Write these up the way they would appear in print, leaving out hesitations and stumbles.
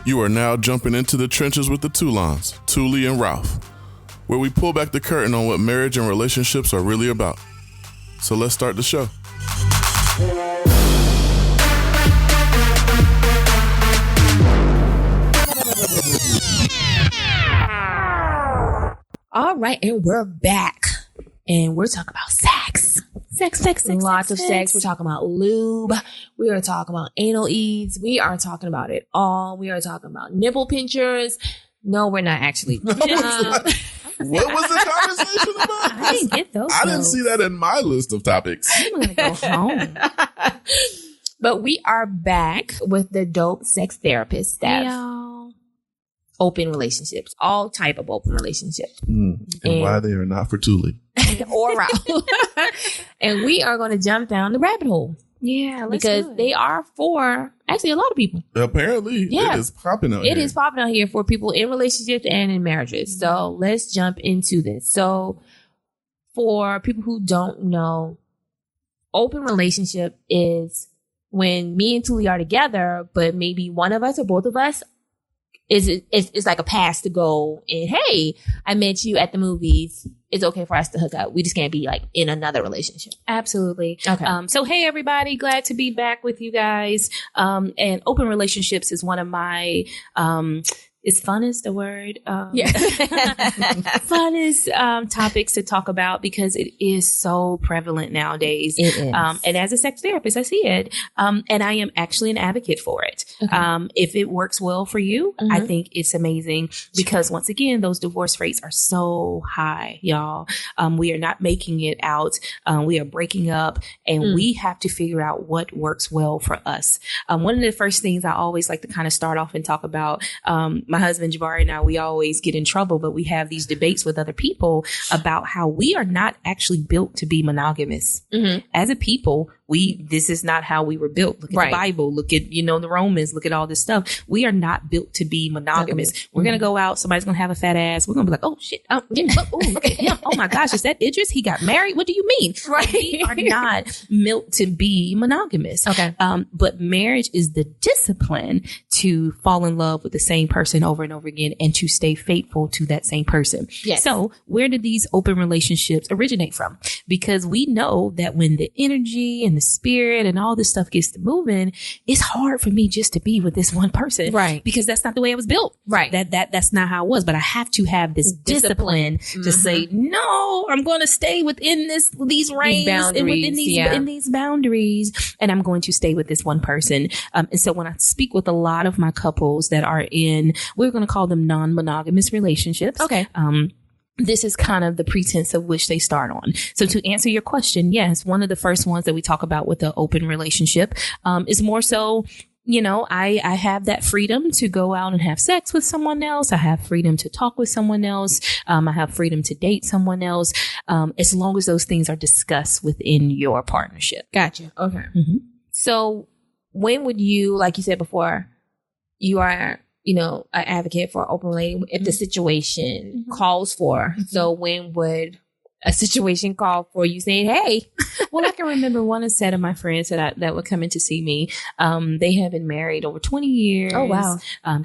You are now jumping into the trenches with the Toulons, Thule and Ralph, where we pull back the curtain on what marriage and relationships are really about. So let's start the show. All right, and we're back. And we're talking about sex. Sex. Lots of sex. We're talking about lube. We are talking about anal ease. We are talking about it all. We are talking about nipple pinchers. No, we're not actually. What was the conversation about? I didn't get those. I didn't see that in my list of topics. I'm going to go home. But we are back with the dope sex therapist staff. Open relationships, all type of open relationships. And why they are not for Thule. Or Ralph. And we are going to jump down the rabbit hole. Yeah, because they are for actually a lot of people. Apparently, it is popping out here. It is popping out here for people in relationships and in marriages. So let's jump into this. So for people who don't know, open relationship is when me and Thule are together, but maybe one of us or both of us it's like a pass to go and, hey, I met you at the movies. It's okay for us to hook up. We just can't be like in another relationship. Absolutely. Okay. So, hey, everybody. Glad to be back with you guys. And open relationships is one of my, is fun is the word? Funnest topics to talk about because it is so prevalent nowadays. It is. And as a sex therapist, I see it. And I am actually an advocate for it. Okay. If it works well for you, I think it's amazing because once again, those divorce rates are so high, y'all. We are not making it out. We are breaking up and we have to figure out what works well for us. One of the first things I always like to kind of start off and talk about, my husband Jabari and I, we always get in trouble, but we have these debates with other people about how we are not actually built to be monogamous. As a people, this is not how we were built. Look at the Bible, look at, the Romans, look at all this stuff. We are not built to be monogamous. We're going to go out. Somebody's going to have a fat ass. We're going to be like, oh shit. Look at him. Oh my gosh. Is that Idris? He got married. What do you mean? Right. We are not built to be monogamous. Okay. But marriage is the discipline to fall in love with the same person over and over again and to stay faithful to that same person. Yes. So where did these open relationships originate from? Because we know that when the energy and the spirit and all this stuff gets to moving, it's hard for me just to be with this one person. Right. Because that's not the way I was built. Right. That's not how I was. But I have to have this discipline to say, no, I'm going to stay within these reins and within these boundaries. And I'm going to stay with this one person. And so when I speak with a lot of my couples that are in, we're going to call them non-monogamous relationships. Okay. This is kind of the pretense of which they start on. So to answer your question, yes, one of the first ones that we talk about with the open relationship is more so, I have that freedom to go out and have sex with someone else. I have freedom to talk with someone else. I have freedom to date someone else, as long as those things are discussed within your partnership. Gotcha. Okay. So when would you, like you said before, you are an advocate for open relationship if the situation calls for. So when would a situation call for you saying, hey? Well, I can remember one set of my friends that would come in to see me. They have been married over 20 years. Oh, wow.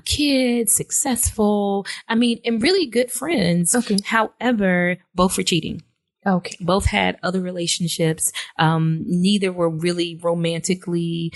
Kids, successful. And really good friends. Okay. However, both were cheating. Okay. Both had other relationships. Neither were really romantically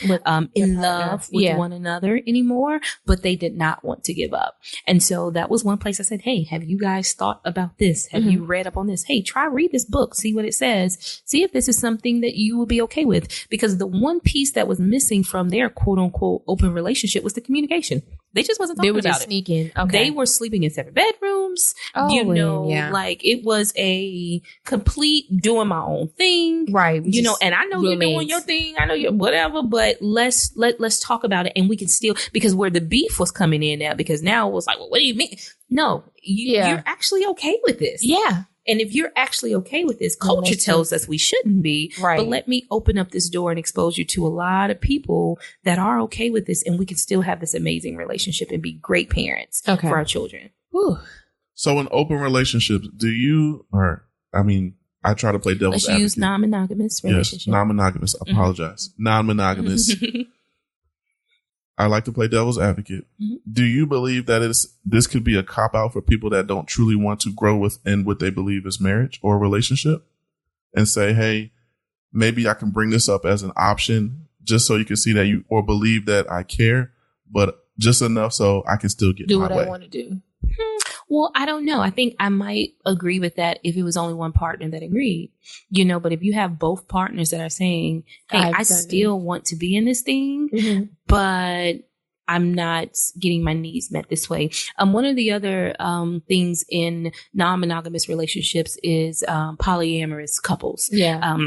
in love with one another anymore, but they did not want to give up. And so that was one place I said, hey, have you guys thought about this? Have you read up on this? Hey, read this book, see what it says. See if this is something that you will be okay with. Because the one piece that was missing from their quote unquote open relationship was the communication. They just wasn't talking about it. They were just sneaking. Okay. They were sleeping in separate bedrooms. Like it was a complete doing my own thing. Right. And I know you're doing your thing. I know you're whatever, but let's talk about it. And we can still, because where the beef was coming in now, because now it was like, well, what do you mean? No, you're actually okay with this. Yeah. And if you're actually okay with this, culture tells us we shouldn't be. Right. But let me open up this door and expose you to a lot of people that are okay with this. And we can still have this amazing relationship and be great parents for our children. Whew. So in open relationships, I try to play devil's advocate. Let's use non-monogamous relationship. Yes, non-monogamous. I apologize. Non-monogamous. I like to play devil's advocate. Mm-hmm. Do you believe that this could be a cop out for people that don't truly want to grow within what they believe is marriage or relationship, and say, hey, maybe I can bring this up as an option just so you can see that you, or believe that I care, but just enough so I can still get do my what way. I want to do. Well, I don't know. I think I might agree with that if it was only one partner that agreed, but if you have both partners that are saying, hey, I still want to be in this thing, but I'm not getting my needs met this way. One of the other things in non-monogamous relationships is polyamorous couples. Yeah.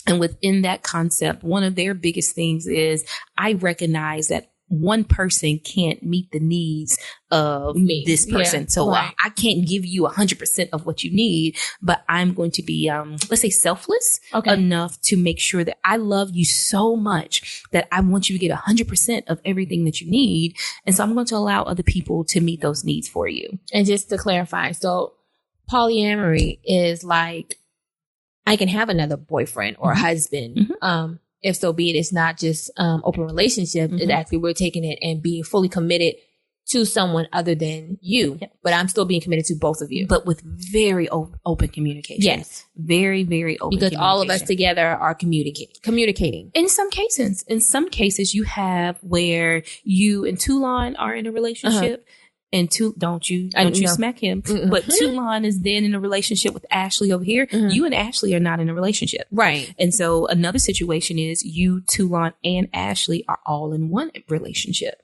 And within that concept, one of their biggest things is I recognize that one person can't meet the needs of this person. So I can't give you 100% of what you need, but I'm going to be, let's say selfless enough to make sure that I love you so much that I want you to get 100% of everything that you need. And so I'm going to allow other people to meet those needs for you. And just to clarify, so polyamory is like, I can have another boyfriend or husband. If so be it, it's not just open relationship. It's actually we're taking it and being fully committed to someone other than you. But I'm still being committed to both of you. But with very open communication. Yes. Very, very open because all of us together are communicating. In some cases you have where you and Toulon are in a relationship. And don't you smack him. But Toulon is then in a relationship with Ashley over here. You and Ashley are not in a relationship. Right. And so another situation is you, Toulon, and Ashley are all in one relationship.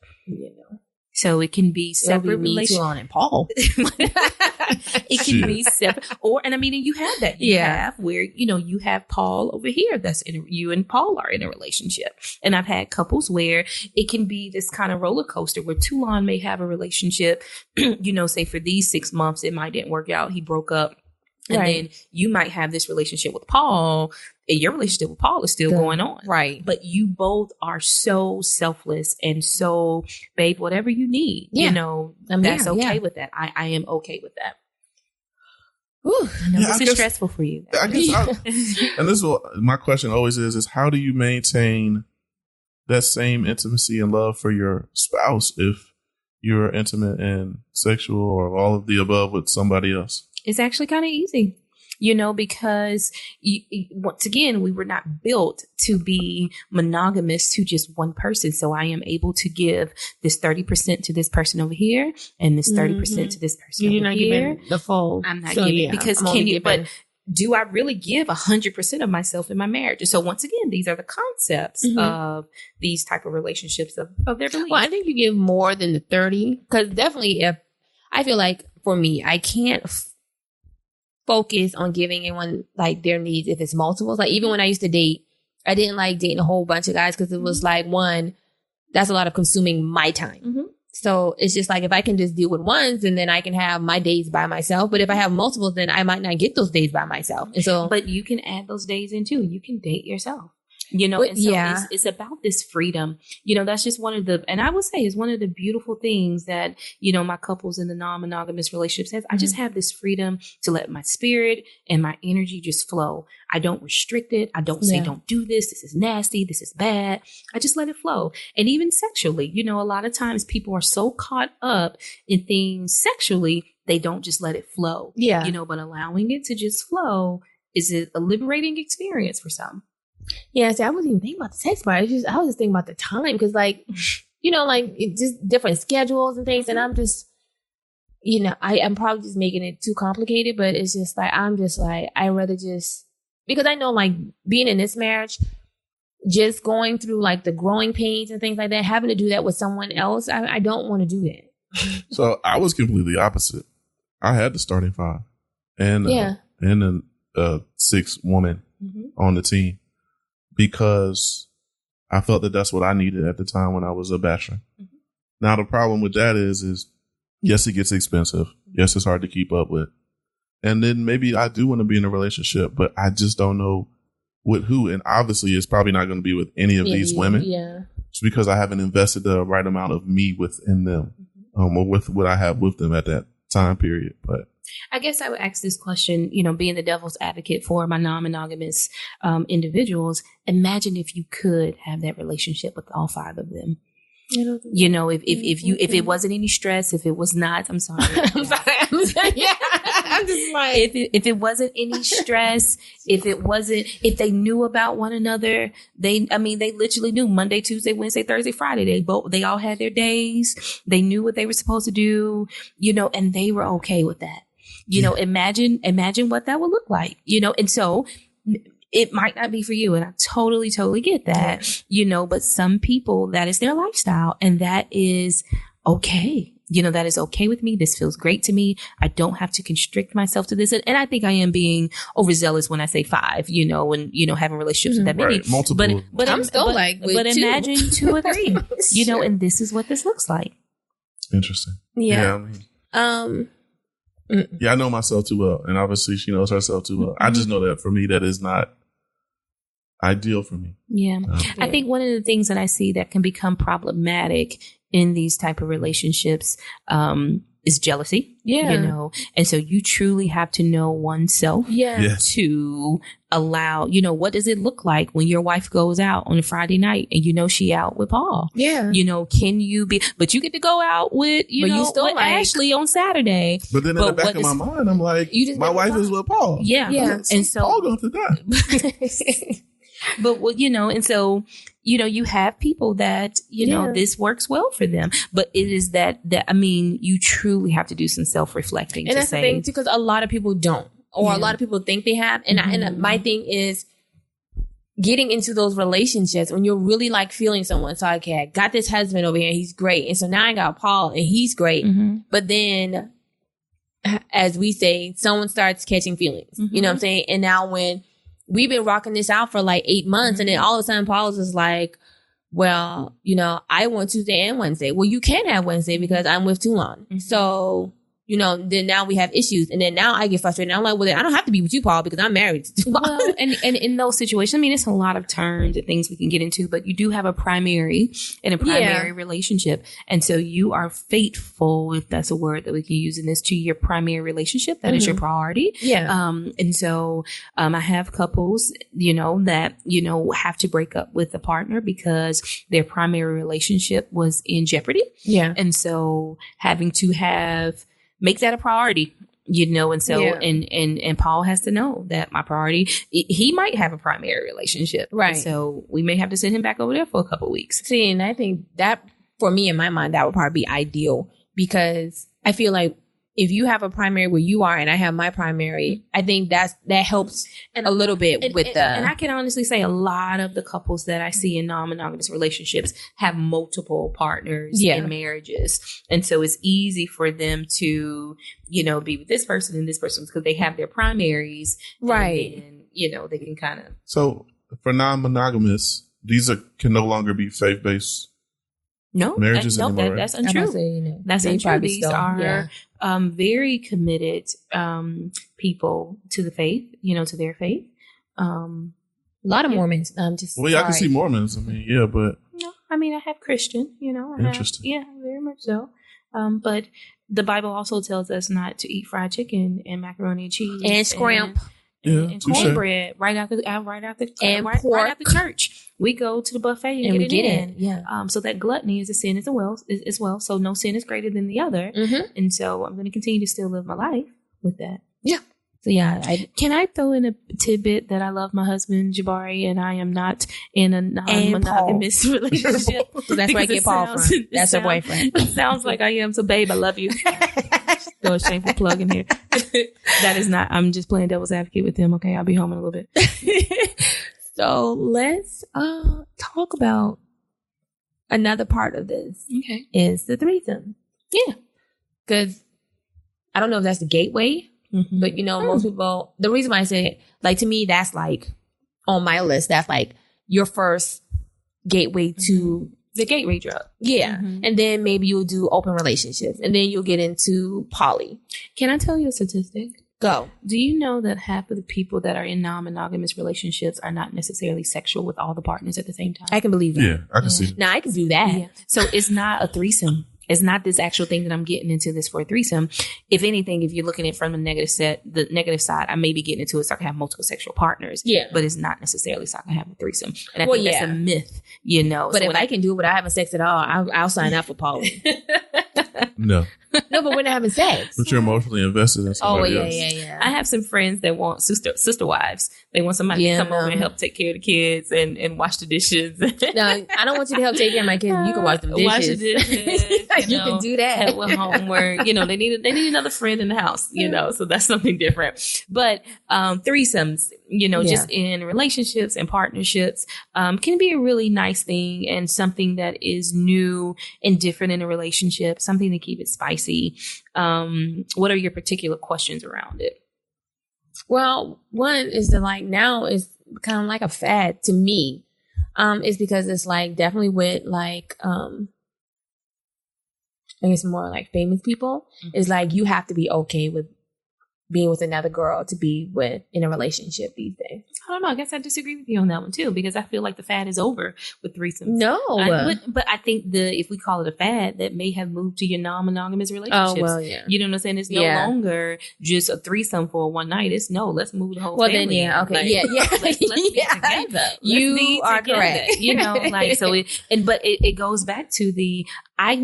So it can be separate relationships. Toulon and Paul. It can be separate. And you have that. You have where, you have Paul over here. You and Paul are in a relationship. And I've had couples where it can be this kind of roller coaster where Toulon may have a relationship, say for these 6 months, it might didn't work out. He broke up. And then you might have this relationship with Paul, and your relationship with Paul is still going on. Right. But you both are so selfless and so, babe, whatever you need, that's okay with that. I am okay with that. Ooh, I know this is stressful for you. And this is what my question always is how do you maintain that same intimacy and love for your spouse if you're intimate and sexual or all of the above with somebody else? It's actually kind of easy, because once again, we were not built to be monogamous to just one person. So I am able to give this 30% to this person over here and this 30% to this person over here. The full. I'm not giving because but do I really give 100% of myself in my marriage? And so once again, these are the concepts of these type of relationships of their beliefs. Well, I think you give more than the 30 because definitely if I feel like for me, I can't focus on giving anyone like their needs if it's multiples. Like even when I used to date, I didn't like dating a whole bunch of guys because it was like one, that's a lot of consuming my time. So it's just like if I can just deal with ones and then I can have my days by myself. But if I have multiples, then I might not get those days by myself. And so, but you can add those days in too. You can date yourself. And so it's about this freedom. That's just and I would say it's one of the beautiful things that, my couples in the non-monogamous relationships have. I just have this freedom to let my spirit and my energy just flow. I don't restrict it. I don't say, don't do this. This is nasty. This is bad. I just let it flow. And even sexually, a lot of times people are so caught up in things sexually, they don't just let it flow. But allowing it to just flow is a liberating experience for some. Yeah, see, I wasn't even thinking about the sex part. I was just thinking about the time because, it's just different schedules and things. And I'm just, I'm probably just making it too complicated. But it's just like I rather just because I know being in this marriage, just going through the growing pains and things like that, having to do that with someone else, I don't want to do that. So I was completely opposite. I had the starting five and a 6 woman on the team. Because I felt that that's what I needed at the time when I was a bachelor. Now, the problem with that is yes, it gets expensive. Yes, it's hard to keep up with. And then maybe I do want to be in a relationship, but I just don't know with who. And obviously, it's probably not going to be with any of these women. Yeah. It's because I haven't invested the right amount of me within them or with what I have with them at that time period. But I guess I would ask this question, being the devil's advocate for my non-monogamous individuals, imagine if you could have that relationship with all 5 of them. You know, if it wasn't any stress, if it was not, I'm sorry. I'm sorry. Yeah. I'm just like, if it wasn't any stress, if they knew about one another, they literally knew Monday, Tuesday, Wednesday, Thursday, Friday. They all had their days. They knew what they were supposed to do, you know, and they were okay with that. You know, imagine what that would look like, you know, and so it might not be for you. And I totally get that, you know, but some people, that is their lifestyle, and that is okay. You know, that is okay with me. This feels great to me. I don't have to constrict myself to this. And I think I am being overzealous when I say 5, you know, and, you know, having relationships with that many. Multiple. But I'm still but imagine 2 or 3, you know, and this is what this looks like. Interesting. Yeah. Yeah, I know myself too well. And obviously she knows herself too well. I just know that for me, that is not ideal for me. Yeah. I think one of the things that I see that can become problematic in these type of relationships is jealousy. Yeah. You know, and so you truly have to know oneself to allow, you know, what does it look like when your wife goes out on a Friday night and you know she out with Paul? Yeah. You know, can you be, but you get to go out with, you still with Ashley on Saturday. But then in the back of my mind, I'm like, my wife is with Paul. Yeah. Yeah. And so Paul going to die. But, you know, and so, you know, you have people that, you know, this works well for them. But it is that I mean, you truly have to do some self-reflecting. And that's the thing, too, because a lot of people don't. Or a lot of people think they have. And my thing is getting into those relationships when you're really like feeling someone. So, okay, I got this husband over here. He's great. And so now I got Paul and he's great. But then, as we say, someone starts catching feelings. You know what I'm saying? And now when we've been rocking this out for like 8 months. And then all of a sudden Paul is just like, well, you know, I want Tuesday and Wednesday. Well, you can't have Wednesday because I'm with Toulon. So, you know, then now we have issues. And then now I get frustrated. I'm like, well, then I don't have to be with you, Paul, because I'm married to Toulon. Well, and in those situations, I mean, it's a lot of terms and things we can get into, but you do have a primary and a primary relationship. And so you are faithful, if that's a word that we can use in this, to your primary relationship. That is your priority. Yeah. And so I have couples, you know, that, you know, have to break up with a partner because their primary relationship was in jeopardy. Yeah. And so having to make that a priority, you know, and so, and Paul has to know that my priority, he might have a primary relationship. Right. So we may have to send him back over there for a couple of weeks. See, and I think that for me, in my mind, that would probably be ideal because I feel like if you have a primary where you are and I have my primary, I think that helps a little bit with the... And I can honestly say a lot of the couples that I see in non-monogamous relationships have multiple partners in marriages. And so it's easy for them to, you know, be with this person and this person because they have their primaries. Right. And, you know, they can kind of... So for non-monogamous, these can no longer be faith-based marriages anymore, right? That's untrue. That's untrue. These are very committed people to the faith, you know, to their faith. A lot of Mormons. I can see Mormons. I mean, but no, I mean, I have Christian. You know, interesting. Very much so. But the Bible also tells us not to eat fried chicken and macaroni and cheese and scrimp. And cornbread right after church. We go to the buffet and get it in. Yeah. So that gluttony is a sin as well. So no sin is greater than the other. And so I'm going to continue to still live my life with that. Yeah. So can I throw in a tidbit that I love my husband Jabari and I am not in a non-monogamous relationship. So that's where I get Paul from. That's her boyfriend. It sounds like I am. So babe, I love you. Throw a shameful plug in here. That is not, I'm just playing devil's advocate with him. Okay. I'll be home in a little bit. So let's talk about another part of this. Okay. Is the threesome. Yeah. Because I don't know if that's the gateway, but you know, most people, the reason why I say it, like to me, that's like on my list, that's like your first gateway to the gateway drug. Yeah. And then maybe you'll do open relationships and then you'll get into poly. Can I tell you a statistic? Go. Do you know that half of the people that are in non-monogamous relationships are not necessarily sexual with all the partners at the same time? I can believe that. Yeah, I can see that. Now I can do that. Yeah. So it's not a threesome. It's not this actual thing that I'm getting into this for a threesome. If anything, if you're looking at it from the negative side, I may be getting into it so I can have multiple sexual partners. Yeah. But it's not necessarily so I can have a threesome. And I think that's a myth, you know. But so if I can do it without having sex at all, I'll sign up for poly. No. No, but we're not having sex. But you're emotionally invested in somebody else. Yeah. I have some friends that want sister wives. They want somebody to come over and help take care of the kids and wash the dishes. No, I don't want you to help take care of my kids. You can wash the dishes. Wash the dishes. You can do that. Help with homework. You know, they need another friend in the house, you know, so that's something different. But threesomes, you know, just in relationships and partnerships can be a really nice thing and something that is new and different in a relationship, something to keep it spicy. What are your particular questions around it? Well, one is that like now is kind of like a fad to me. It's because it's like definitely with like I guess more like famous people. Mm-hmm. It's like you have to be okay with being with another girl to be in a relationship these days. I don't know. I guess I disagree with you on that one too, because I feel like the fad is over with threesomes. No. But I think if we call it a fad, that may have moved to your non-monogamous relationships. Oh, well, yeah. You know what I'm saying? It's no longer just a threesome for one night. It's let's move the whole family. Then, yeah, okay. Like, let's be together. You are correct. You know, like, so but it goes back to I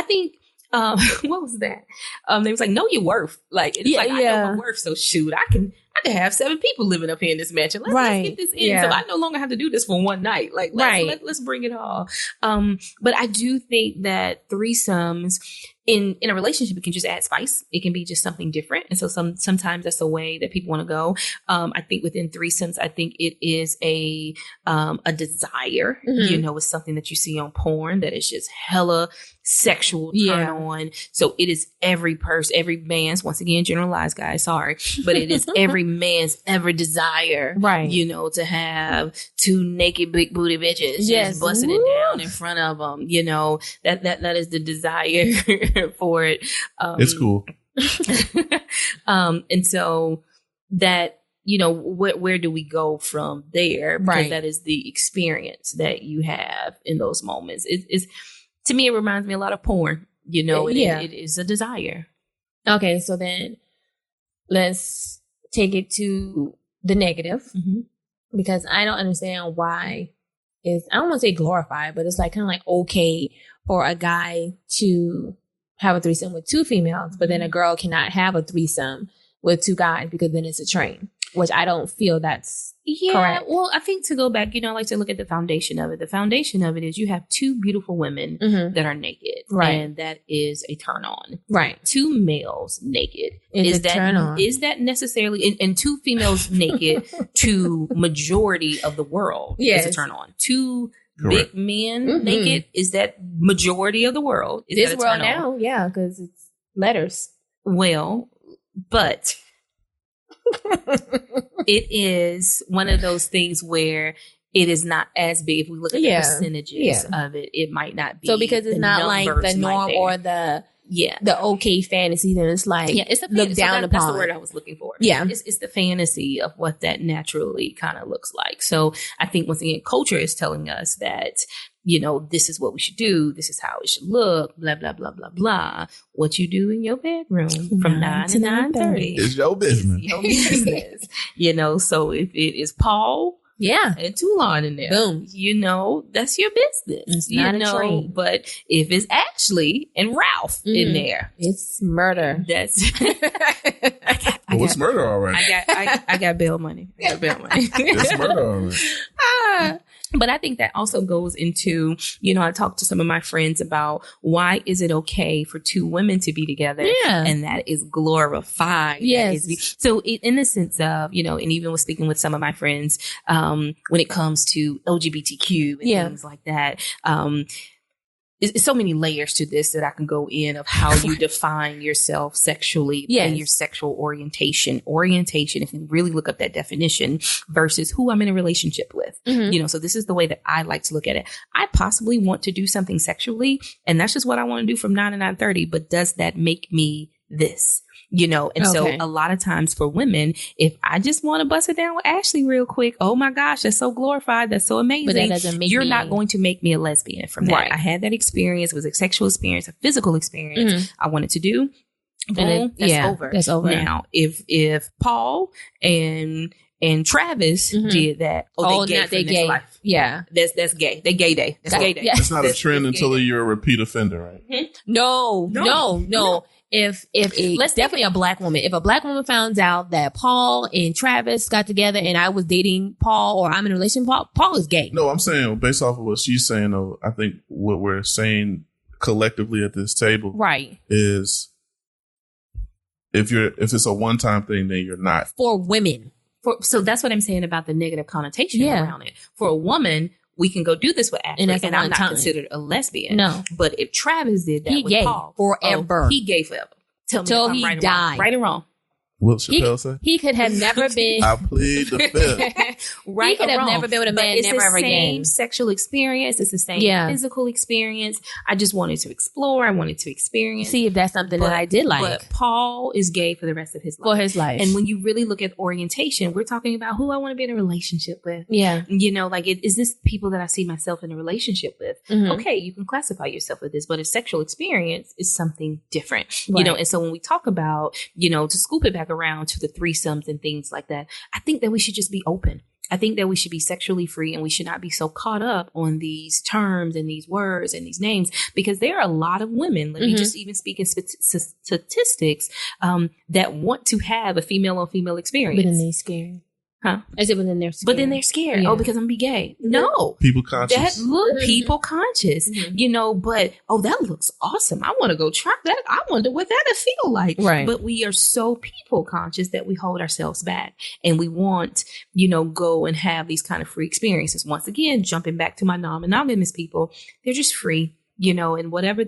think, what was that? They was like, know your worth. Like, it's I know my worth. So shoot, I can have 7 people living up here in this mansion. Let's get this in. Yeah. So I no longer have to do this for one night. Like, let's bring it all. But I do think that threesomes in a relationship, it can just add spice. It can be just something different. And so sometimes that's the way that people want to go. I think within threesomes, I think it is a desire, you know, it's something that you see on porn that is just hella sexual turn on. So it is every man's, once again, generalized guys, sorry, but it is every man's ever desire, right? You know, to have 2 naked big booty bitches just busting it down in front of them. You know, that is the desire for it. It's cool. And so that, you know, where do we go from there? Because that is the experience that you have in those moments. It's to me, it reminds me a lot of porn. You know, it is a desire. Okay, so then let's take it to the negative, because I don't understand why I don't want to say glorified, but it's like kind of like okay for a guy to have a threesome with 2 females, but then a girl cannot have a threesome with 2 guys because then it's a train, which I don't feel that's correct. Well, I think to go back, you know, I like to look at the foundation of it. The foundation of it is you have 2 beautiful women that are naked. Right. And that is a turn on. Right. 2 males naked. Is that turn on? Is that necessarily, and 2 females naked to majority of the world is a turn on. 2 big men naked, is that majority of the world? Is this world now? Yeah, because it's letters. Well, but it is one of those things where it is not as big. If we look at the percentages of it, it might not be. So because it's not like the norm or the okay fantasy, then it's like it's a look down upon. That's the word I was looking for. Yeah, it's the fantasy of what that naturally kind of looks like. So I think once again, culture is telling us that, you know, this is what we should do. This is how it should look. Blah blah blah blah blah. What you do in your bedroom from 9 to 9:30 is your business. It's your business. You know, so if it is Paul. Yeah. And Toulon in there. Boom. You know, that's your business. It's not a train. But if it's Ashley and Ralph in there. It's murder. That's it's murder already. I got bail money. It's murder already. But I think that also goes into, you know, I talked to some of my friends about why is it okay for 2 women to be together? Yeah. And that is glorified. Yes. So in the sense of, you know, and even with speaking with some of my friends, when it comes to LGBTQ and things like that, it's so many layers to this that I can go in of how you define yourself sexually and your sexual orientation, if you really look up that definition versus who I'm in a relationship with, you know, so this is the way that I like to look at it. I possibly want to do something sexually and that's just what I want to do from 9 to 9:30, but does that make me this? you know? And so a lot of times for women, if I just want to bust it down with Ashley real quick, oh my gosh, that's so glorified. That's so amazing. But that doesn't make not going to make me a lesbian from that. Right. I had that experience. It was a sexual experience, a physical experience I wanted to do. Boom, that's over. That's over. Now, if Paul and Travis did that, they gay. Life. Yeah, that's gay. They gay day. That's gay day. Yeah. It's not a trend until you're a repeat offender, right? No. If let's definitely a black woman. If a black woman found out that Paul and Travis got together and I was dating Paul, or I'm in a relationship with Paul is gay. No, I'm saying based off of what she's saying, though, I think what we're saying collectively at this table, right, is if it's a one-time thing, then you're not. For women. So that's what I'm saying about the negative connotation around it. For a woman, we can go do this with Ashley, and I'm not considered a lesbian. No. But if Travis did that with Paul, forever. He gay forever. Tell me till if I'm he right died. Right or wrong. What Chappelle say? He could have never been. I plead the fifth. Right, he could have never been with a man. Never ever again. It's the same sexual experience. It's the same physical experience. I just wanted to explore. I wanted to experience. See if that's something that I did like. But Paul is gay for the rest of his life. For his life. And when you really look at orientation, we're talking about who I want to be in a relationship with. Yeah. You know, like, is this people that I see myself in a relationship with? Mm-hmm. Okay, you can classify yourself with this, but a sexual experience is something different. Right. You know, and so when we talk about, you know, to scoop it back around to the threesomes and things like that, I think that we should just be open. I think that we should be sexually free, and we should not be so caught up on these terms and these words and these names, because there are a lot of women, let me just even speak in statistics, that want to have a female on female experience. But then they scared. Huh? As if then they're scared. But then they're scared. Yeah. Oh, because I'm gonna be gay. No. People conscious. People conscious. You know, but that looks awesome. I want to go try that. I wonder what that'll feel like. Right. But we are so people conscious that we hold ourselves back, and we want, you know, go and have these kind of free experiences. Once again, jumping back to my non-monogamous people, they're just free, you know, and whatever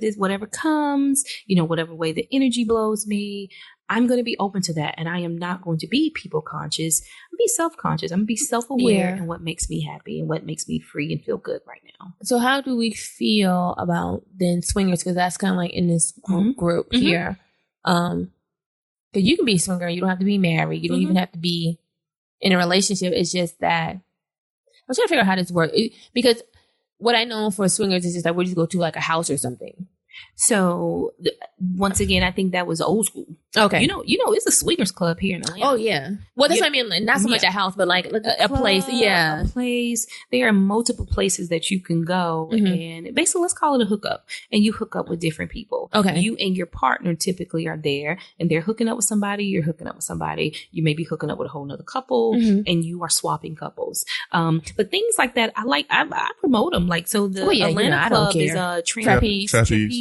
comes, you know, whatever way the energy blows me, I'm going to be open to that. And I am not going to be people conscious. I'm going to be self-conscious. I'm going to be self-aware and what makes me happy and what makes me free and feel good right now. So how do we feel about then swingers? Because that's kind of like in this group here. Because you can be a swinger. You don't have to be married. You don't even have to be in a relationship. It's just that I'm trying to figure out how this works. Because what I know for swingers is just that we just go to like a house or something. So once again, I think that was old school. Okay. You know, it's a swingers club here in Atlanta. Oh yeah. Well, that's what I mean. Like, not so much a house, but like a place. Yeah. A place. There are multiple places that you can go, and basically let's call it a hookup, and you hook up with different people. Okay. You and your partner typically are there, and they're hooking up with somebody. You're hooking up with somebody. You may be hooking up with a whole nother couple, and you are swapping couples. But things like that, I promote them. Like, so the Atlanta club is Trapeze.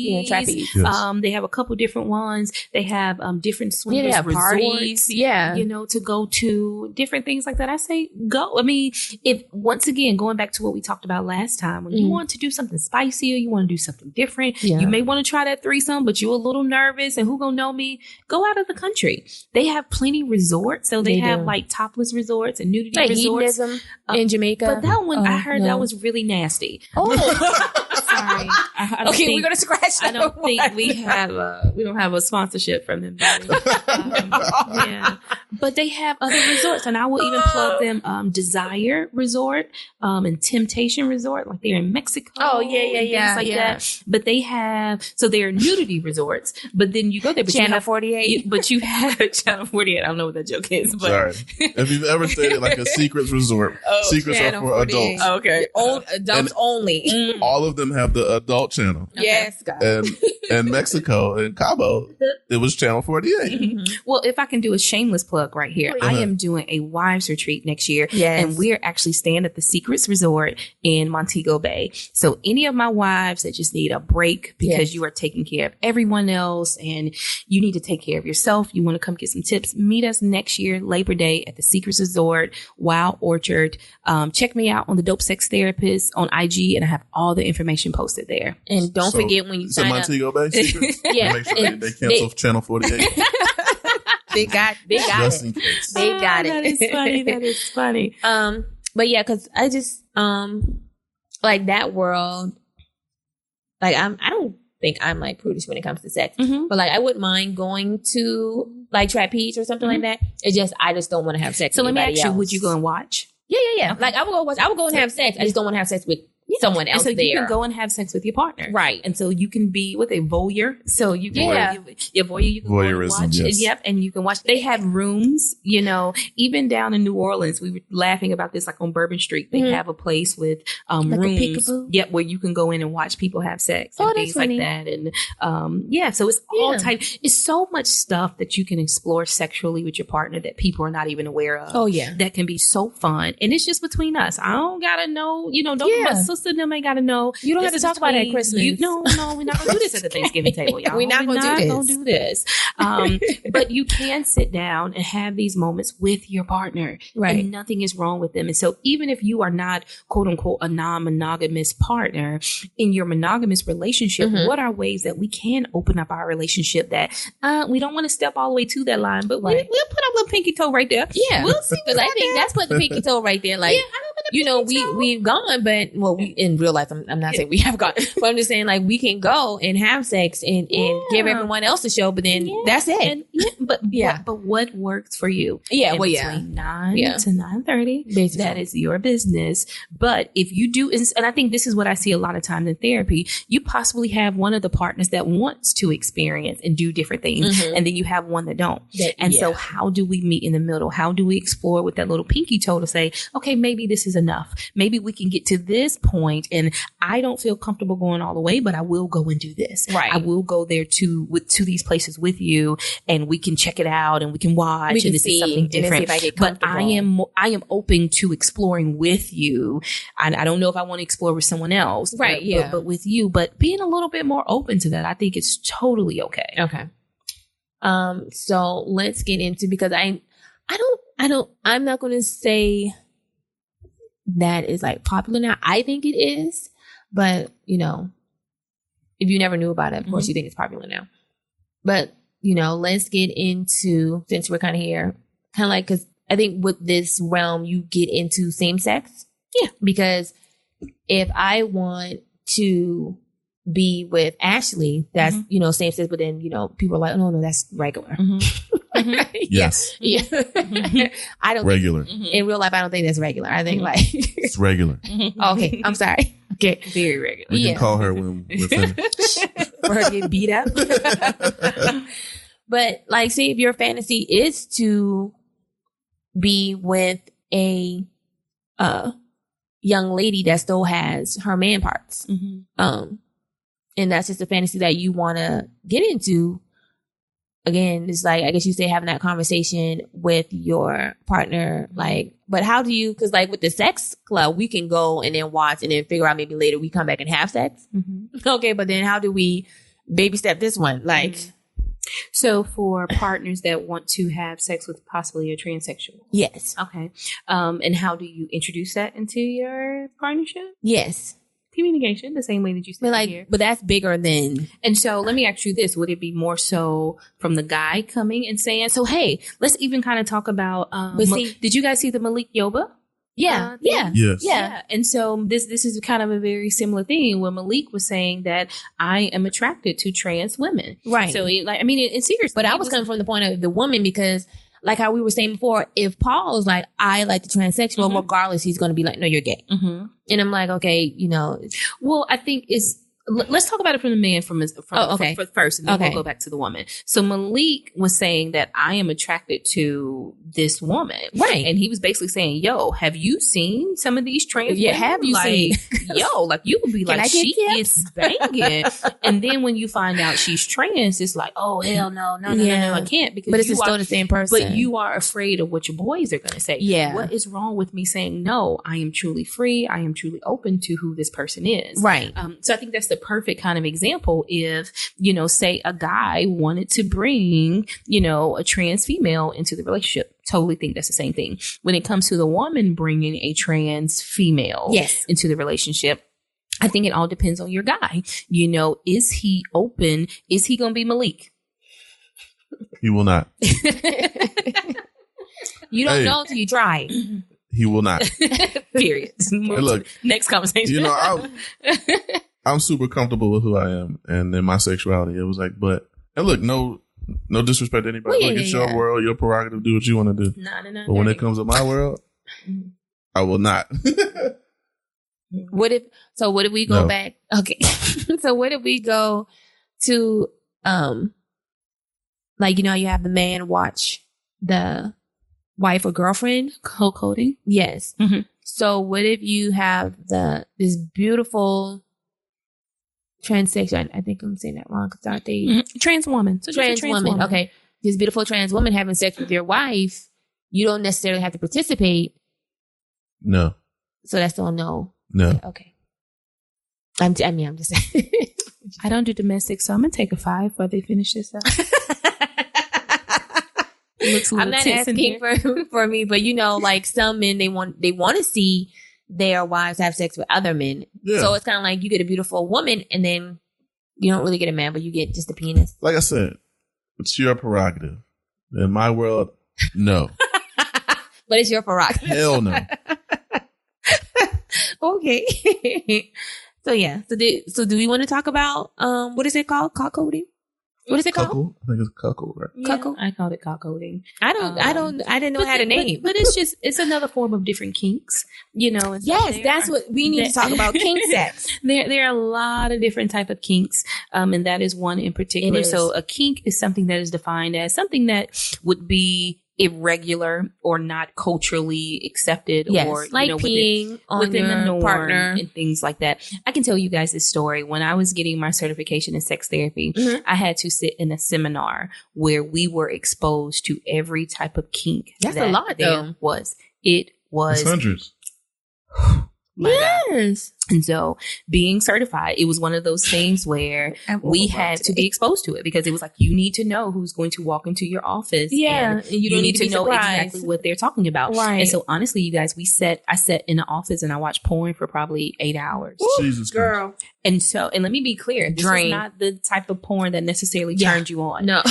Yeah, trapeze. Yes. They have a couple different ones. They have different swingers they have resorts, parties, you know, to go to, different things like that. I say go. I mean, if once again going back to what we talked about last time, when you want to do something spicy or you want to do something different, you may want to try that threesome, but you're a little nervous and who gonna know me? Go out of the country. They have plenty resorts, so they have like topless resorts and nudity like resorts in Jamaica. But that one, I heard that was really nasty. Oh. Sorry. Okay, we're gonna scratch that. I don't think we don't have a sponsorship from them. But they have other resorts, and I will even plug them. Desire Resort, and Temptation Resort, like they're in Mexico. Oh yeah, things like that. But they have, so they're nudity resorts. But then you go there, but Channel 48. But you have Channel 48. I don't know what that joke is. But sorry, if you've ever stayed at like a secrets resort, secrets are for 48. Adults. Okay, adults only. All of them have the adult channel. Yes, guys. And Mexico and Cabo, it was Channel 48. Well, if I can do a shameless plug right here, I am doing a wives retreat next year. Yes. And we're actually staying at the Secrets Resort in Montego Bay. So any of my wives that just need a break because you are taking care of everyone else and you need to take care of yourself, you want to come get some tips, meet us next year, Labor Day, at the Secrets Resort, Wild Orchard. Check me out on the Dope Sex Therapist on IG, and I have all the information posted there. And don't forget when you sign Montego Bay Secrets? Make sure they cancel Channel 48. They got Just it. in case. They got it. That is funny. That is funny. But yeah, because I just like that world. Like I don't think I'm like prudish when it comes to sex. But like I wouldn't mind going to like trapeze or something like that. It's just I just don't want to have sex. So with let me ask you, else. would you go and watch? Yeah. Okay. Like I would go watch. I would go and have sex. I just don't want to have sex with someone else. And so there. you can go and have sex with your partner, right? And so you can be with a voyeur. So you can your voyeur. You can voyeurism, watch. yes. Yep, and you can watch. They have rooms. Even down in New Orleans, we were laughing about this. Like on Bourbon Street, they have a place with like rooms. Yep, where you can go in and watch people have sex and things like that. And so it's all type. It's so much stuff that you can explore sexually with your partner that people are not even aware of. Oh yeah, that can be so fun, and it's just between us. I don't gotta know. Don't my sister and them ain't gotta know. You don't have to talk about it at Christmas. No, we're not gonna do this at the Thanksgiving table, y'all. We're not gonna do this. But you can sit down and have these moments with your partner, right? And nothing is wrong with them. And so, even if you are not quote unquote a non-monogamous partner in your monogamous relationship, what are ways that we can open up our relationship that we don't want to step all the way to that line, but we'll put our little pinky toe right there. Yeah, we'll see. Because I think that's putting the pinky toe right there. Like, we've gone, but we in real life, I'm not saying we have gone, but I'm just saying like we can go and have sex and give everyone else a show, but then that's it. But what works for you? Between 9 to 9:30, that is your business. But if you do, and I think this is what I see a lot of times in therapy, you possibly have one of the partners that wants to experience and do different things, and then you have one that don't. So how do we meet in the middle? How do we explore with that little pinky toe to say, okay, maybe this is enough. Maybe we can get to this point, and I don't feel comfortable going all the way, but I will go and do this. Right. I will go there to these places with you, and we can check it out, and we can watch, and this is something different. But I am open to exploring with you. I don't know if I want to explore with someone else, right? But with you, but being a little bit more open to that, I think it's totally okay. Okay. So let's get into, because I'm not going to say that is like popular now. I think it is, but if you never knew about it, of course you think it's popular now. But let's get into, since we're kind of here, kind of like, because I think with this realm you get into same sex. Yeah, because if I want to be with Ashley, that's same sex, but then people are like, oh no, that's regular. Yes. Yeah. I don't regular. In real life, I don't think that's regular. I think like it's regular. Okay, I'm sorry. Okay, very regular. We can call her when we're finished. For her to get beat up. But like, say if your fantasy is to be with a young lady that still has her man parts, and that's just a fantasy that you want to get into. Again, it's like, I guess you say having that conversation with your partner, like, but how do you, because like with the sex club, we can go and then watch and then figure out maybe later we come back and have sex. Okay, but then how do we baby step this one? Like, so for partners that want to have sex with possibly a transsexual. Yes. Okay. And how do you introduce that into your partnership? Yes. Communication, the same way that you said here. But that's bigger than. And so let me ask you this. Would it be more so from the guy coming and saying, so, hey, let's even kind of talk about, did you guys see the Malik Yoba? Yeah. Yeah. And so this is kind of a very similar thing where Malik was saying that I am attracted to trans women. Right. So in seriously. But I was coming from the point of the woman, because like how we were saying before, if Paul is like, I like the transsexual, regardless, he's going to be like, no, you're gay. And I'm like, okay, Well, I think let's talk about it from the man first, and then we'll go back to the woman. So Malik was saying that I am attracted to this woman. Right. And he was basically saying, yo, have you seen some of these trans women? Have you seen? Yo, like you would be like, she is banging. And then when you find out she's trans, it's like, oh, hell no, I can't. Because but it's still the same person. But you are afraid of what your boys are going to say. Yeah. What is wrong with me saying, no, I am truly free. I am truly open to who this person is. Right. So I think that's the perfect kind of example. If, say a guy wanted to bring, a trans female into the relationship, totally think that's the same thing. When it comes to the woman bringing a trans female into the relationship, I think it all depends on your guy. Is he open? Is he going to be Malik? He will not. You don't know until you try. He will not. Period. Hey, look, next conversation. I'm super comfortable with who I am and in my sexuality. It was like, and look, no disrespect to anybody. Look, it's your world, your prerogative. Do what you want to do. No. But when it comes to my world, I will not. What if we go back? Okay. So what if we go to, like, you have the man watch the wife or girlfriend co-coding? Yes. Mm-hmm. So what if you have this beautiful transsexual? I think I'm saying that wrong because aren't they trans woman? So trans woman. Okay, this beautiful trans woman having sex with your wife. You don't necessarily have to participate. No. So that's still no. No. Okay. I'm just saying. I don't do domestic, so I'm gonna take a 5 while they finish this up. I'm not asking for me, but like some men, they want to see their wives have sex with other men. Yeah. So it's kind of like you get a beautiful woman and then you don't really get a man, but you get just a penis. Like I said, it's your prerogative. In my world, no. But it's your prerogative. Hell no. Okay. So yeah. So do we want to talk about what is it called? Cockcoding? What is it called? I think it's cuckold, right? Yeah, I called it cockcoding. I didn't know how to name. But it's another form of different kinks, Yes, that's what we need to talk about. Kink sex. There are a lot of different type of kinks, and that is one in particular. So a kink is something that is defined as something that would be irregular or not culturally accepted, or like peeing within the norm partner and things like that. I can tell you guys this story. When I was getting my certification in sex therapy, I had to sit in a seminar where we were exposed to every type of kink. That's a lot, though. It was it's hundreds. Yes. And so being certified, it was one of those things where we had to be exposed to it because it was like, you need to know who's going to walk into your office. Yeah. And you need to know exactly what they're talking about. Right. And so honestly, you guys, I sat in the office and I watched porn for probably 8 hours. Jesus girl. Christ. And let me be clear, this is not the type of porn that necessarily turned you on. No.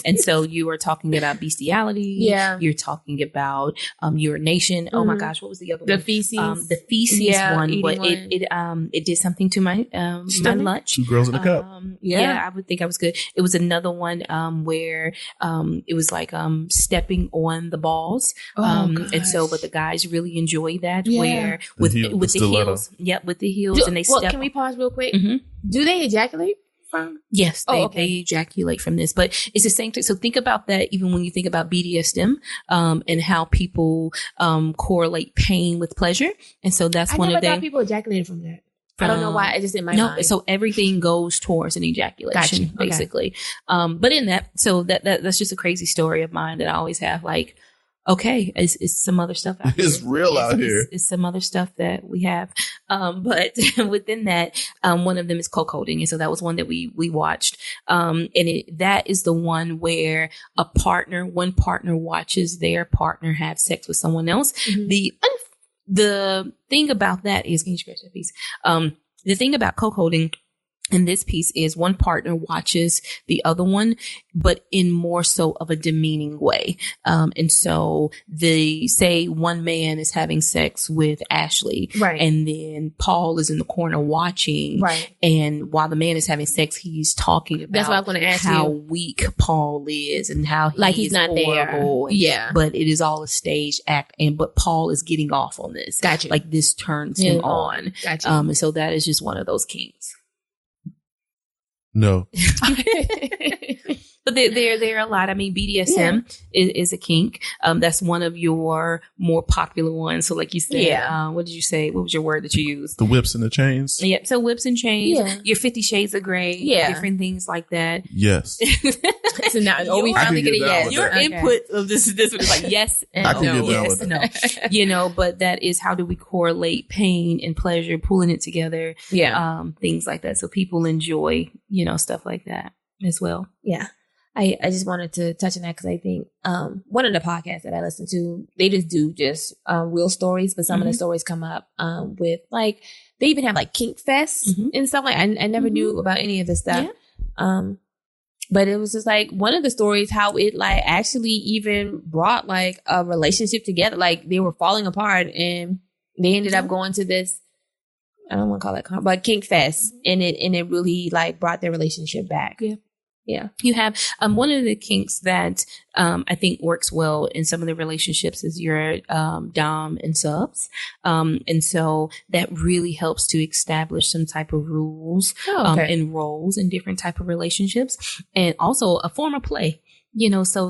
And so you are talking about bestiality. Yeah. You're talking about urination. Oh my gosh, what was the other one? The feces. The feces one, but it did something to my my lunch. 2 girls in a cup. Yeah, I would think I was good. It was another one where it was like stepping on the balls. And so but the guys really enjoy that where with the heels. Yep, with the heels and they step. Can we pause real quick? Mm-hmm. Do they ejaculate from? Yes, they ejaculate from this, but it's the same thing. So think about that even when you think about BDSM and how people correlate pain with pleasure. And so that's one of them. I thought people ejaculated from that. I don't know why. I just in my mind. So everything goes towards an ejaculation, basically. But in that, so that's just a crazy story of mine that I always have. Like, okay, it's some other stuff out here. It's real out here. It's some other stuff that we have. But within that, one of them is cuckolding. And so that was one that we watched. And that is the one where one partner watches their partner have sex with someone else. Mm-hmm. The thing about that is, can you scratch that piece? The thing about cuckolding in this piece is one partner watches the other one, but in more so of a demeaning way. And so say one man is having sex with Ashley, right, and then Paul is in the corner watching, right, and while the man is having sex, he's talking about that's what I'm going to ask how weak Paul is and how he's not horrible. There. But it is all a stage act, but Paul is getting off on this. Gotcha. Like this turns him on. Gotcha. And so that is just one of those kinks. No. But there are a lot. I mean, BDSM is a kink. That's one of your more popular ones. So like you said, what did you say? What was your word that you used? The whips and the chains. Yeah. So whips and chains. Yeah. Your 50 Shades of Grey. Yeah. Different things like that. Yes. So now we finally get a yes. Your input of this one is like yes and I can no. Get down with No. But that is how do we correlate pain and pleasure, pulling it together. Yeah. Things like that. So people enjoy, stuff like that as well. Yeah. I just wanted to touch on that because I think one of the podcasts that I listen to, they just do real stories, but some of the stories come up with like, they even have like Kink Fest and stuff like I never knew about any of this stuff. Yeah. But it was just like one of the stories, how it like actually even brought like a relationship together. Like they were falling apart and they ended up going to this I don't want to call it but Kink Fest, and it really like brought their relationship back. Yeah. You have one of the kinks that I think works well in some of the relationships is your dom and subs. And so that really helps to establish some type of rules and roles in different type of relationships, and also a form of play. Some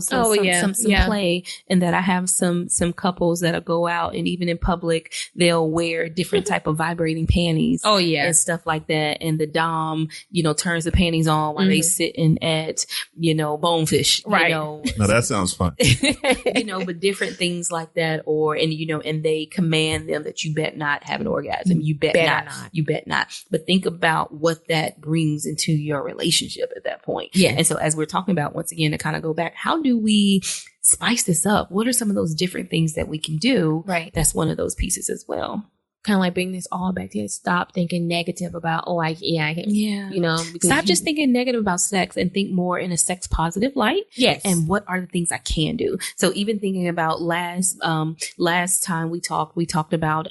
play, and that I have some couples that'll go out and even in public, they'll wear different type of vibrating panties. Oh yeah. And stuff like that. And the dom, turns the panties on while they sitting at, bonefish, right. No, that sounds fun. But different things like that, and they command them that you bet not have an orgasm. You bet not. You bet not. But think about what that brings into your relationship at that point. Yeah. And so as we're talking about, once again, to kind of go back, how do we spice this up? What are some of those different things that we can do? Right. That's one of those pieces as well. Kind of like bring this all back to stop thinking negative about, I can, Stop just thinking negative about sex and think more in a sex positive light. Yes. And what are the things I can do? So even thinking about last time we talked about,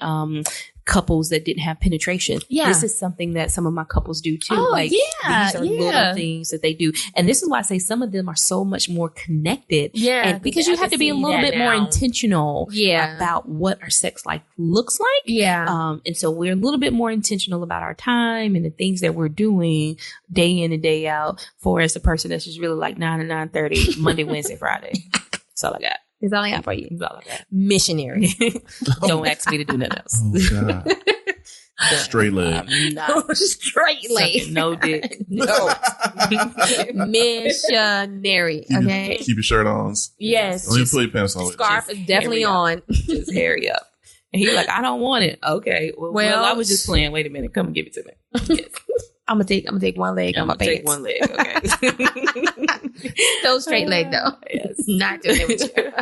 couples that didn't have penetration. Yeah. This is something that some of my couples do too. Oh, these are little things that they do. And this is why I say some of them are so much more connected. Yeah. And because you have to be a little bit more intentional about what our sex life looks like. Yeah. And so we're a little bit more intentional about our time and the things that we're doing day in and day out for as a person that's just really like 9 to 9:30, Monday, Wednesday, Friday. That's all I got. That's all I got for you. That's all I got. Missionary. Don't ask me to do nothing else. Oh, God. Straight leg. Straight leg. No dick. No. Missionary. Okay. Keep your shirt on. Yes. Don't even put your pants on. Scarf is definitely on. Just hairy up. And he like, I don't want it. Okay. Well, I was just playing. Wait a minute. Come and give it to me. Yes. I'm gonna take one leg. I'm gonna take one leg. Okay. So straight leg though. Yes. Not doing it with you.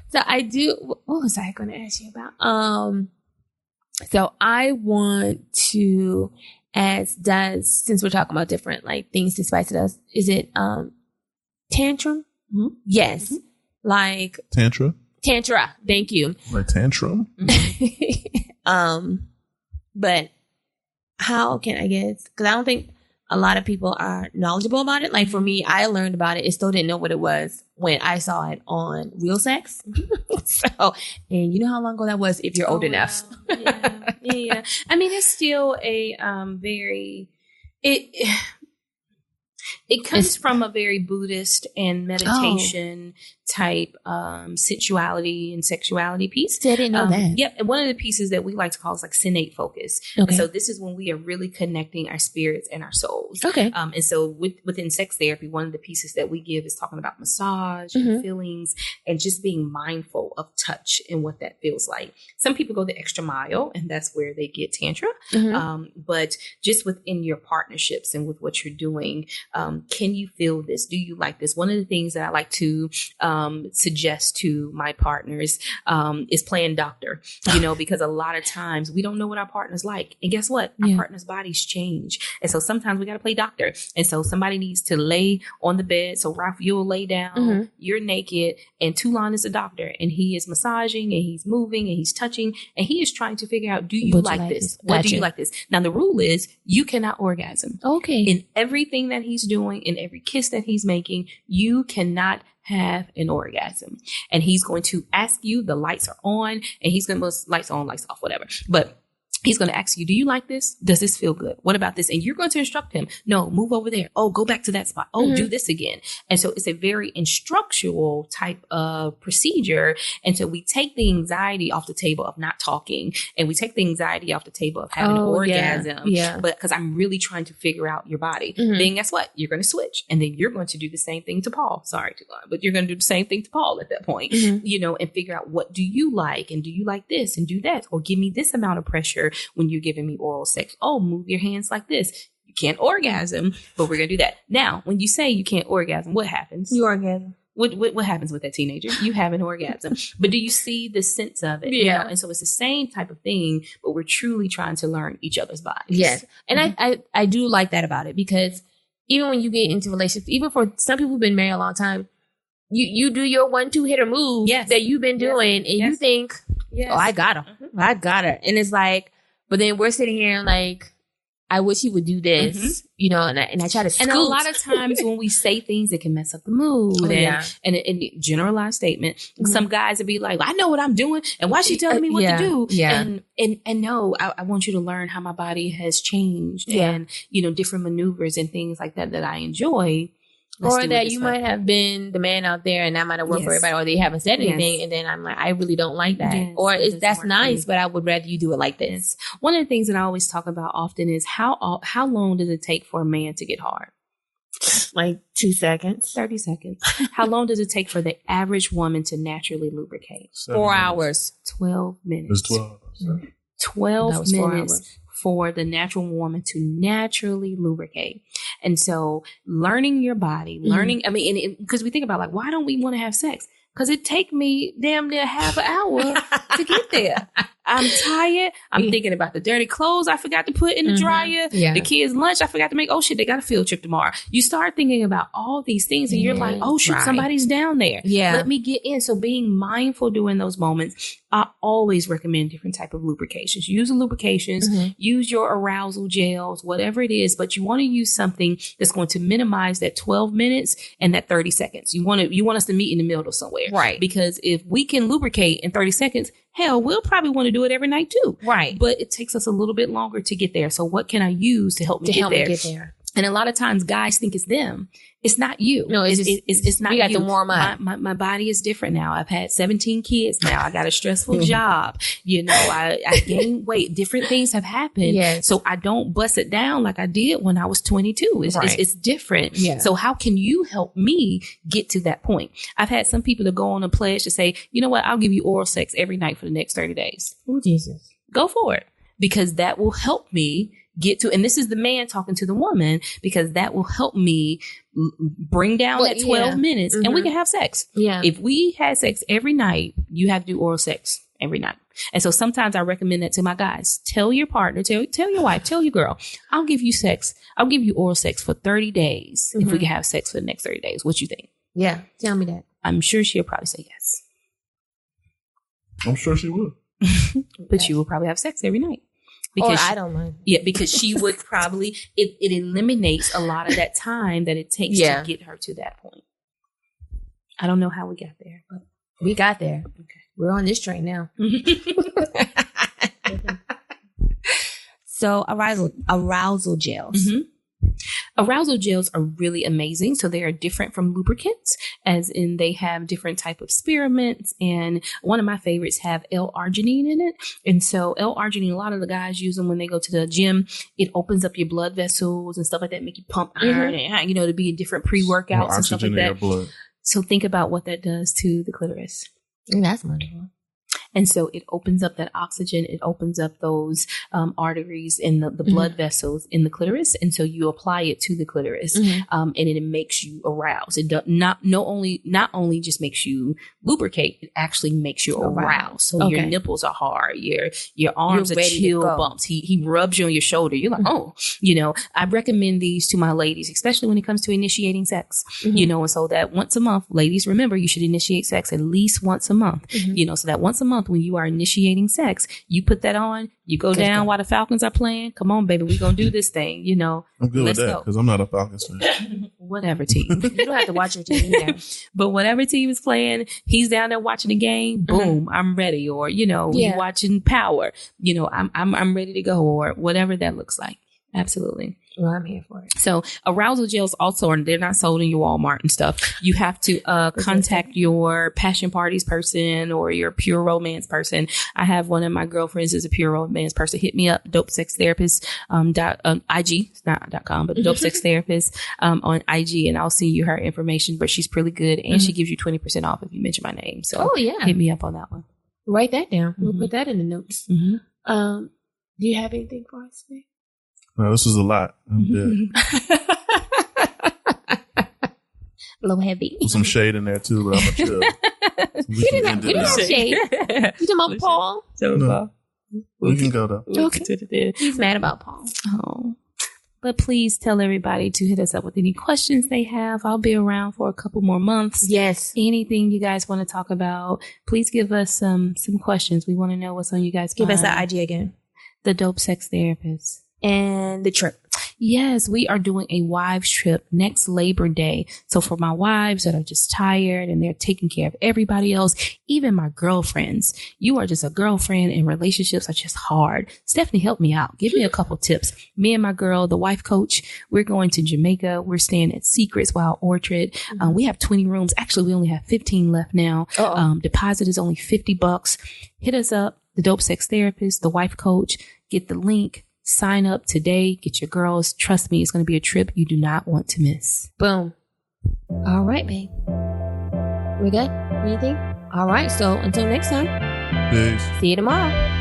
So I do. What was I going to ask you about? So I want to ask, since we're talking about different like things to spice it up, is it tantrum? Mm-hmm. Yes. Mm-hmm. Like Tantra. Thank you. Like tantrum. But how can I guess? Because I don't think a lot of people are knowledgeable about it. Like for me, I learned about it and still didn't know what it was when I saw it on Real Sex. So, and you know how long ago that was if you're old enough. Wow. Yeah. I mean, it's still a it comes from a very Buddhist and meditation type sensuality and sexuality piece. I didn't know that. Yep. And one of the pieces that we like to call is like Sinnate focus. Okay. So this is when we are really connecting our spirits and our souls. Okay. And so within sex therapy, one of the pieces that we give is talking about massage and feelings and just being mindful of touch and what that feels like. Some people go the extra mile and that's where they get Tantra. But just within your partnerships and with what you're doing, can you feel this? Do you like this? One of the things that I like to suggest to my partners is playing doctor, because a lot of times we don't know what our partner's like. And guess what? Our partner's bodies change. And so sometimes we got to play doctor. And so somebody needs to lay on the bed. So Ralph, you'll lay down, you're naked, and Toulon is a doctor. And he is massaging and he's moving and he's touching. And he is trying to figure out, do you like this? What do you like this? Now, the rule is you cannot orgasm. Okay. In everything that he's doing, in every kiss that he's making, you cannot have an orgasm. And he's going to ask you, the lights are on, and he's going to lights on, lights off, whatever. But he's going to ask you, do you like this? Does this feel good? What about this? And you're going to instruct him. No, move over there. Oh, go back to that spot. Oh, do this again. And so it's a very instructional type of procedure. And so we take the anxiety off the table of not talking, and we take the anxiety off the table of having an orgasm. Yeah. But because I'm really trying to figure out your body. Then guess what? You're going to switch. And then you're going to do the same thing to Paul. Sorry, Toulon, but you're going to do the same thing to Paul at that point, and figure out, what do you like? And do you like this? And do that? Or give me this amount of pressure when you're giving me oral sex. Oh, move your hands like this. You can't orgasm, but we're going to do that. Now, when you say you can't orgasm, what happens? You orgasm. What happens with that teenager? You have an orgasm. But do you see the sense of it? Yeah. And so it's the same type of thing, but we're truly trying to learn each other's bodies. Yes. And I do like that about it, because even when you get into relationships, even for some people who've been married a long time, you do your 1-2 hitter move that you've been doing, and you think, oh, I got her. I got her. And it's like, But then we're sitting here like, I wish he would do this, you know, and I try to scoot. And a lot of times when we say things, it can mess up the mood. And generalized statement. Some guys would be like, I know what I'm doing. And why is she telling me what to do? Yeah. And no, I want you to learn how my body has changed and, you know, different maneuvers and things like that I enjoy. Or that you might have been the man out there and that might have worked for everybody, or they haven't said anything, and then I'm like, I really don't like that. Or that's nice, but I would rather you do it like this. One of the things that I always talk about often is how long does it take for a man to get hard? Like 2 seconds. 30 seconds. How long does it take for the average woman to naturally lubricate? 4 hours. 12 minutes. It's 12. So. 12 minutes for the natural woman to naturally lubricate. And so learning your body, I mean, because we think about like, why don't we want to have sex? Because it take me damn near half an hour to get there. I'm tired. I'm thinking about the dirty clothes I forgot to put in the dryer. The kids' lunch I forgot to make. Oh shit, they got a field trip tomorrow. You start thinking about all these things and you're like, oh shoot, somebody's down there. Let me get in. So being mindful during those moments, I always recommend different type of lubrications. Use the lubrications, use your arousal gels, whatever it is, but you want to use something that's going to minimize that 12 minutes and that 30 seconds. You want us to meet in the middle somewhere. Right. Because if we can lubricate in 30 seconds, hell, we'll probably want to do it every night too. Right. But it takes us a little bit longer to get there. So what can I use to help me get there? And a lot of times guys think it's them. It's not you. No, it's not you. We got to warm up. My body is different now. I've had 17 kids now. I got a stressful job. You know, I gained weight. Different things have happened. Yes. So I don't bust it down like I did when I was 22. It's different. Yeah. So how can you help me get to that point? I've had some people to go on a pledge to say, you know what? I'll give you oral sex every night for the next 30 days. Oh, Jesus. Go for it. Because that will help me get to, and this is the man talking to the woman, because that will help me bring down that 12 minutes and we can have sex. Yeah. If we had sex every night, you have to do oral sex every night. And so sometimes I recommend that to my guys. Tell your partner, tell your wife, tell your girl, I'll give you sex. I'll give you oral sex for 30 days if we can have sex for the next 30 days. What you think? Yeah. Tell me that. I'm sure she'll probably say yes. I'm sure she would. But you will probably have sex every night. Because I don't mind. Yeah, because she would probably, it eliminates a lot of that time that it takes to get her to that point. I don't know how we got there, but we got there. Okay. We're on this train now. So arousal gels. Arousal gels are really amazing. So they are different from lubricants, as in they have different type of spearmints. And one of my favorites have L-arginine in it. And so L-arginine, a lot of the guys use them when they go to the gym. It opens up your blood vessels and stuff like that, make you pump iron and, you know, to be in different pre-workouts and stuff like that. Blood. So think about what that does to the clitoris. That's wonderful. And so it opens up that oxygen. It opens up those arteries and the blood vessels in the clitoris. And so you apply it to the clitoris, and it makes you arouse. It does not only just makes you lubricate, it actually makes you arouse. So your nipples are hard. Your arms are chill bumps. He rubs you on your shoulder. You're like, oh, you know, I recommend these to my ladies, especially when it comes to initiating sex, you know, and so that once a month, ladies, remember, you should initiate sex at least once a month, you know, so that once a month, when you are initiating sex, you put that on, you go down while the Falcons are playing. Come on, baby, we gonna do this thing, you know. I'm good with that because I'm not a Falcons fan. Whatever team. You don't have to watch your team either. But whatever team is playing, he's down there watching the game, boom, I'm ready. Or, you know, we watching Power, you know, I'm ready to go, or whatever that looks like. Absolutely. Well, I'm here for it. So arousal gels also are, they're not sold in your Walmart and stuff. You have to contact your passion parties person or your pure romance person. I have one of my girlfriends is a pure romance person. Hit me up, dope sex therapist, IG, not .com, but dope sex therapist on IG, and I'll send you her information. But she's pretty good, and she gives you 20% off if you mention my name. So hit me up on that one. Write that down. We'll put that in the notes. Do you have anything for us today? No, this is a lot. I'm dead. A little heavy. With some shade in there too, but I'm gonna chill. We didn't have shade. You talking about Paul? No. We can go though. Okay. He's mad about Paul. Oh. But please tell everybody to hit us up with any questions they have. I'll be around for a couple more months. Yes. Anything you guys want to talk about, please give us some questions. We want to know what's on you guys' Give mind. us that IG again. The Dope Sex Therapist. And the trip. Yes, we are doing a wives trip next Labor Day. So for my wives that are just tired and they're taking care of everybody else, even my girlfriends, you are just a girlfriend and relationships are just hard. Stephanie, help me out. Give me a couple tips. Me and my girl, the wife coach, we're going to Jamaica. We're staying at Secrets Wild Orchard. We have 20 rooms. Actually, we only have 15 left now. Deposit is only $50. Hit us up. The Dope Sex Therapist, the wife coach, get the link. Sign up today. Get your girls. Trust me, it's going to be a trip you do not want to miss. Boom. All right, babe. We good? Anything? All right. So until next time. Peace. See you tomorrow.